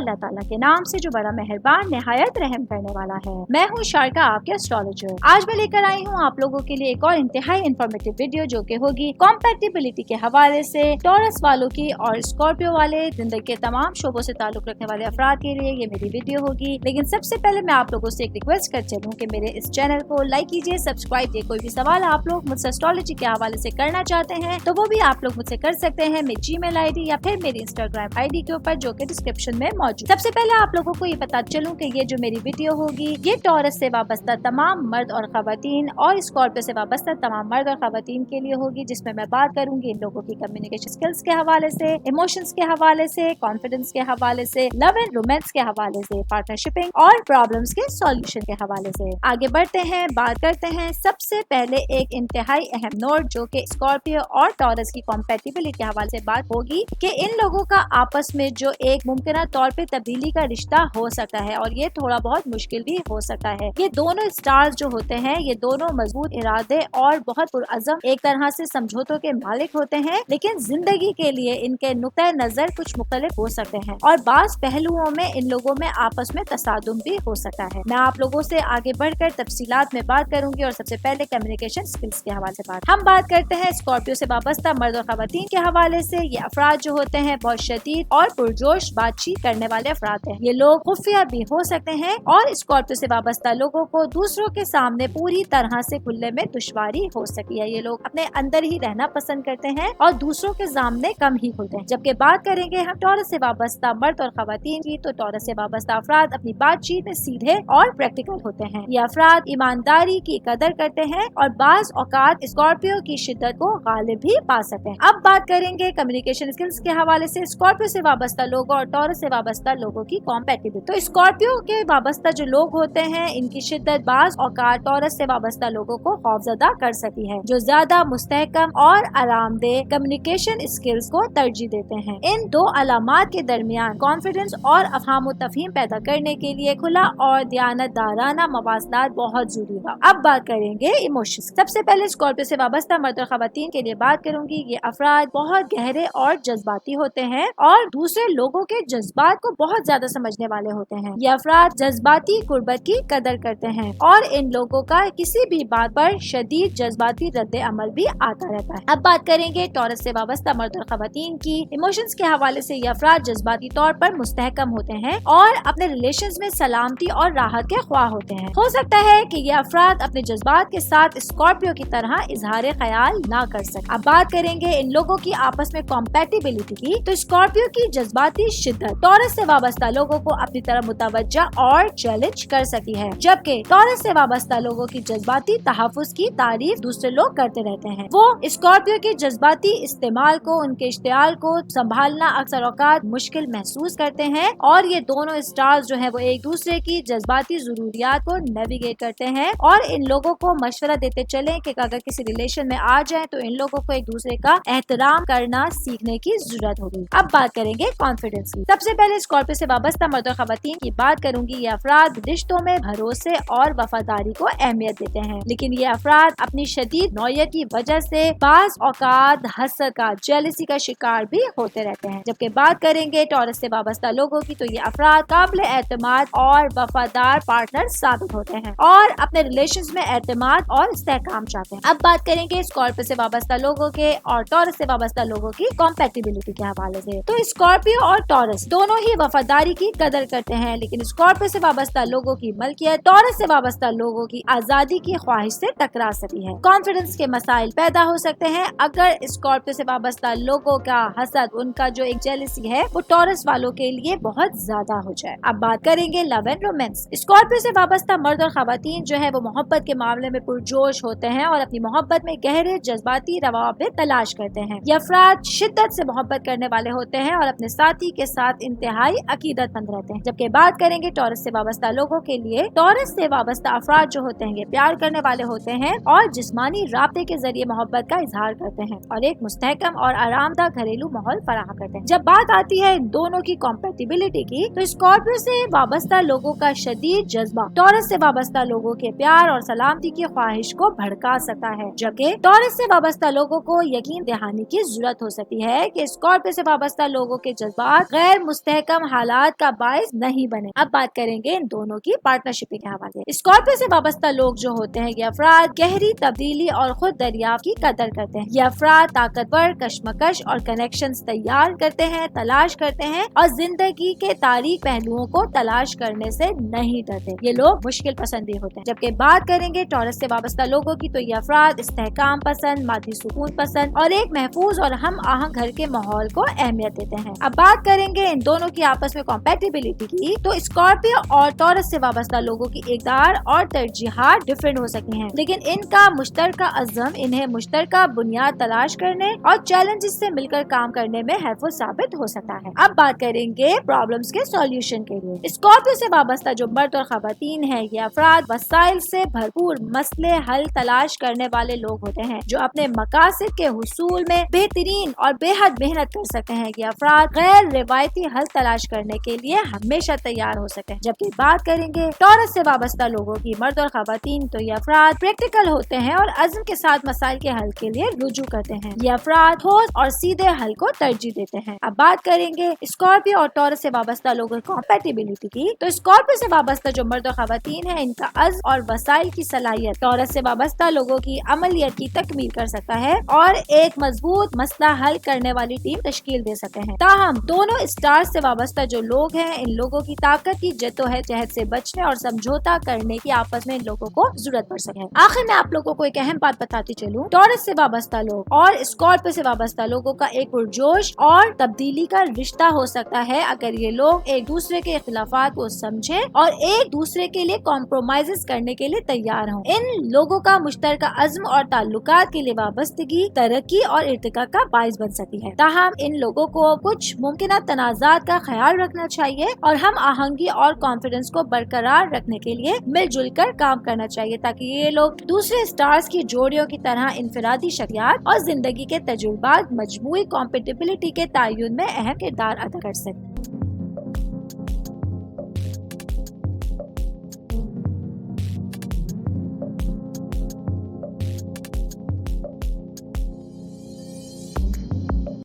अल्लाह ताला के नाम से जो बड़ा मेहरबान निहायत रहम करने वाला है। मैं हूँ शारका, आपके एस्ट्रोलॉजर। आज मैं लेकर आई हूँ आप लोगों के लिए एक और इंतहाई इन्फॉर्मेटिव वीडियो जो कि होगी कॉम्पैटिबिलिटी के हवाले से टॉरस वालों की और स्कॉर्पियो वाले जिंदगी के तमाम शोबों से ताल्लुक रखने वाले अफराद के लिए ये मेरी वीडियो होगी। लेकिन सबसे पहले मैं आप लोगों से एक रिक्वेस्ट कर चलूँ कि मेरे इस चैनल को लाइक कीजिए, सब्सक्राइब कीजिए। कोई भी सवाल आप लोग मुझसे एस्ट्रोलॉजी के हवाले से करना चाहते हैं तो वो भी आप लोग मुझसे कर सकते हैं मेरी जीमेल आईडी या फिर मेरी इंस्टाग्राम आईडी के ऊपर जो कि डिस्क्रिप्शन में मौजूद। सबसे पहले आप लोगों को ये बता चलूं कि ये जो मेरी वीडियो होगी ये टॉरस से वाबस्ता तमाम मर्द और खवातीन और स्कॉर्पियो से वाबस्ता तमाम मर्द और खवातीन के लिए होगी, जिसमें मैं बात करूंगी इन लोगों की कम्युनिकेशन स्किल्स के हवाले से, इमोशंस के हवाले से, कॉन्फिडेंस के हवाले से, लव एंड रोमांस के हवाले से, पार्टनरशिपिंग और प्रॉब्लम्स के सॉल्यूशन के हवाले से। आगे बढ़ते हैं, बात करते हैं सबसे पहले एक इंतहाई अहम नोट जो कि स्कॉर्पियो और टॉरस की कॉम्पैटिबिलिटी के हवाले से बात होगी कि इन लोगों का आपस में जो एक मुमकिन तौर पे तब्दीली का रिश्ता हो सकता है और ये थोड़ा बहुत मुश्किल भी हो सकता है। ये दोनों स्टार्स जो होते हैं ये दोनों मजबूत इरादे और बहुत पुरअज़म एक तरह से समझौतों के मालिक होते हैं, लेकिन जिंदगी के लिए इनके नुक्ते नजर कुछ मुख्तलिफ हो सकते हैं और बाज़ पहलुओं में इन लोगों में आपस में तसादुम भी हो सकता है। मैं आप लोगों से आगे बढ़कर तफसीलात में बात करूंगी और सबसे पहले कम्युनिकेशन स्किल्स के हवाले से हम बात करते हैं स्कॉर्पियो से वाबस्ता मर्द और खवातीन के हवाले से। ये अफराद जो होते हैं बहुत शदीद और पुरजोश बातचीत करने वाले अफराद हैं। ये लोग खुफिया भी हो सकते हैं और स्कॉर्पियो से वाबस्ता लोगों को दूसरों के सामने पूरी तरह से खुलने में दुश्वारी हो सकती है। ये लोग अपने अंदर ही रहना पसंद करते हैं और दूसरों के सामने कम ही खुलते हैं। जबकि बात करेंगे हम टॉरस से वाबस्ता मर्द और खवातीन की, तो टॉरस से वाबस्ता अफराद अपनी बातचीत में सीधे और प्रैक्टिकल होते हैं। ये अफराद ईमानदारी की कदर करते हैं और बाज़ औकात स्कॉर्पियो की शिद्दत को गालिब भी पा सकते हैं। अब बात करेंगे कम्युनिकेशन स्किल्स के हवाले से स्कॉर्पियो से वाबस्ता लोगों और टॉरस से वाबस्ता लोगों की कॉम्पैटिबिलिटी। तो स्कॉर्पियो के वाबस्ता जो लोग होते हैं इनकी शिद्दत बाज़ औकात टॉरस से वाबस्ता लोगों को खौफजदा कर सकती है, जो ज्यादा मुस्तहकम और आरामदेह कम्युनिकेशन स्किल्स को तरजीह देते हैं। इन दो अलामात के दरमियान कॉन्फिडेंस और अफहाम तफहीम पैदा करने के लिए खुला और दयानतदाराना मवासलात बहुत जरूरी है। अब बात करेंगे इमोशंस। सबसे पहले स्कॉर्पियो से वाबस्ता मर्द और खवातीन के लिए बात करूंगी। ये अफराद बहुत गहरे और जज्बाती होते हैं और दूसरे लोगों के जज्बात को बहुत ज्यादा समझने वाले होते हैं। ये अफराद जज्बाती कुर्बत की कदर करते हैं और इन लोगों का किसी भी बात पर शदीद जज्बाती रद्द अमल भी आता रहता है। अब बात करेंगे टॉरस से वाबस्ता मर्द और खवातीन की। इमोशंस के हवाले से ये अफराद जज्बाती तौर पर मुस्तहकम होते हैं और अपने रिलेशंस में सलामती और राहत के ख्वाह होते हैं। हो सकता है कि ये अफराद अपने जज्बात के साथ स्कॉर्पियो की तरह इजहार ख्याल ना कर सके। अब बात करेंगे इन लोगों की आपस में कॉम्पैटिबिलिटी की, तो स्कॉर्पियो की जज्बाती शिद्दत टॉरस से वाबस्ता लोगों को अपनी तरफ मुतवज्जा और चैलेंज कर सकती है, जबकि टॉरस से वाबस्ता लोगों की जज्बाती तहफ़्फ़ुज़ की तारीफ दूसरे लोग करते रहते हैं। वो स्कॉर्पियो के जज्बाती इस्तेमाल को, उनके इश्तियाल को संभालना अक्सर औकात मुश्किल महसूस करते हैं और ये दोनों स्टार्स जो है वो एक दूसरे की जज्बाती जरूरियात को नेविगेट करते हैं और इन लोगों को मशवरा देते चले कि अगर किसी रिलेशन में आ जाए तो इन लोगों को एक दूसरे का एहतराम करना सीखने की जरूरत होगी। अब बात करेंगे कॉन्फिडेंस की। सबसे पहले स्कॉर्पियो से वाबस्ता मर्द और खवातीन की बात करूंगी। ये अफराद रिश्तों में भरोसे और वफादारी को अहमियत देते हैं, लेकिन ये अफराद अपनी शदीद नौयत की वजह से बाज़ औकात हसद का, जेलसी का शिकार भी होते रहते हैं। जबकि बात करेंगे टॉरस से वाबस्ता लोगों की, तो ये अफराद काबिल एतमाद और वफादार पार्टनर साबित होते हैं और अपने रिलेशंस में एतमाद और इस्तेहकाम चाहते हैं। अब बात करेंगे स्कॉर्पियो से वाबस्ता लोगों के और टॉरस से वाबस्ता लोगों की कॉम्पैटिबिलिटी के हवाले से। तो स्कॉर्पियो और टॉरस दोनों ही वफादारी की कदर करते हैं, लेकिन स्कॉर्पियो से वाबस्ता लोगों की मलकियत टॉरस से वाबस्ता लोगों की आजादी की ख्वाहिश से टकरा सकती है। कॉन्फिडेंस के मसाइल पैदा हो सकते हैं अगर स्कॉर्पियो से वाबस्ता लोगों का हसद, उनका जो एक जेलसी है वो टॉरस वालों के लिए बहुत ज्यादा हो जाए। अब बात करेंगे लव एंड रोमांस। स्कॉर्पियो से वाबस्ता मर्द और खवातीन जो है वो मोहब्बत के मामले में पुरजोश होते हैं और अपनी मोहब्बत में गहरे जज्बाती रवाबित तलाश करते हैं। ये अफराद शिद्दत से मोहब्बत करने वाले होते हैं और अपने साथी के साथ इंतहाई अकीदतमंद रहते हैं। जबकि बात करेंगे टॉरस से वाबस्ता लोगों के लिए, टॉरस से वाबस्ता अफराद जो होते हैं ये प्यार करने वाले होते हैं और जिस्मानी राब्ते के जरिए मोहब्बत का इजहार करते हैं और एक मुस्तहकम और आरामदाह घरेलू माहौल फराहम करते हैं। जब बात आती है इन दोनों की कॉम्पैटिबिलिटी की, तो स्कॉर्पियो से वाबस्ता लोगों का शदीद जज्बा टॉरस से वाबस्ता लोगों के प्यार और सलामती की ख्वाहिश को भड़का सकता है, जबकि टॉरस से वाबस्ता लोगों को यकीन दहानी की जरूरत हो सकती है कि स्कॉर्पियो से वाबस्ता लोगों के जज्बात गैर मुस्तहकम कम हालात का बायस नहीं बने। अब बात करेंगे इन दोनों की पार्टनरशिप के हवाले। स्कॉर्पियो से वाबस्ता लोग जो होते हैं, ये अफराद गहरी तब्दीली और खुद दरियाफ्त की कदर करते हैं। ये अफराद ताकतवर कशमकश और कनेक्शंस तैयार करते हैं, तलाश करते हैं और जिंदगी के तारीख पहलुओं को तलाश करने से नहीं डरते। ये लोग मुश्किल पसंद भी होते हैं। जबकि बात करेंगे टॉरस से वाबस्ता लोगों की, तो ये अफराद इस्तेहकाम पसंद, मादी सुकून पसंद और एक महफूज और हम आहंग घर के माहौल को अहमियत देते हैं। अब बात करेंगे इन दोनों की आपस में कॉम्पैटिबिलिटी की, तो स्कॉर्पियो और टॉरस से वाबस्ता लोगों की इक़दार और तरजीहात डिफरेंट हो सकती हैं, लेकिन इनका मुश्तरका अज़्म इन्हें मुश्तरका बुनियाद तलाश करने और चैलेंजेस से मिलकर काम करने में हेल्पफुल साबित हो सकता है। अब बात करेंगे प्रॉब्लम्स के सॉल्यूशन के लिए। स्कॉर्पियो से वाबस्ता जो मर्द और खवातीन है, ये अफराद वसाइल से भरपूर मसले हल तलाश करने वाले लोग होते हैं, जो अपने मकासद के हुसूल में बेहतरीन और बेहद मेहनत कर सकते हैं। ये अफराद गैर रिवायती हल तलाश करने के लिए हमेशा तैयार हो सकते हैं। जबकि बात करेंगे टॉरस से वाबस्ता लोगों की, मर्द और खवातीन, तो ये अफराद प्रैक्टिकल होते हैं और अज़्म के साथ मसाइल के हल के लिए रुजू करते हैं। ये अफराद ठोस और सीधे हल को तरजीह देते हैं। अब बात करेंगे स्कॉर्पियो और टॉरस से वाबस्ता लोगों की कॉम्पैटिबिलिटी की, तो स्कॉर्पियो से वाबस्ता जो मर्द और खवातीन है, इनका अज़्म और वसाइल की सलाहियत टॉरस से वाबस्ता लोगों की अमलियत की तकमील कर सकता है और एक मजबूत मसला हल करने वाली टीम तश्कील दे सकते हैं। ताहम दोनों स्टार्स से वाबस्ता जो लोग हैं, इन लोगों की ताकत की जद्दोजहद से बचने और समझौता करने की आपस में इन लोगों को जरूरत पड़ सके। आखिर में आप लोगों को एक अहम बात बताती चलूं, टॉरस से वाबस्ता लोग और स्कॉर्पियो से वाबस्ता लोगों का एक पुरजोश और तब्दीली का रिश्ता हो सकता है अगर ये लोग एक दूसरे के इख्तिलाफात को समझे और एक दूसरे के लिए कॉम्प्रोमाइजेस करने के लिए तैयार हों। इन लोगों का मुश्तरका अज़्म और ताल्लुकात के लिए वाबस्तगी तरक्की और इर्तिका का बाइस बन सकती है। ताहम इन लोगों को कुछ मुमकिन तनाज़ात का ख्याल रखना चाहिए और हम आहंगी और कॉन्फिडेंस को बरकरार रखने के लिए मिलजुल कर काम करना चाहिए, ताकि ये लोग दूसरे स्टार्स की जोड़ियों की तरह इनफरादी शख्सियत और जिंदगी के तजुर्बात मजमूई कॉम्पेटिबिलिटी के तयन में अहम किरदार अदा कर सकते हैं।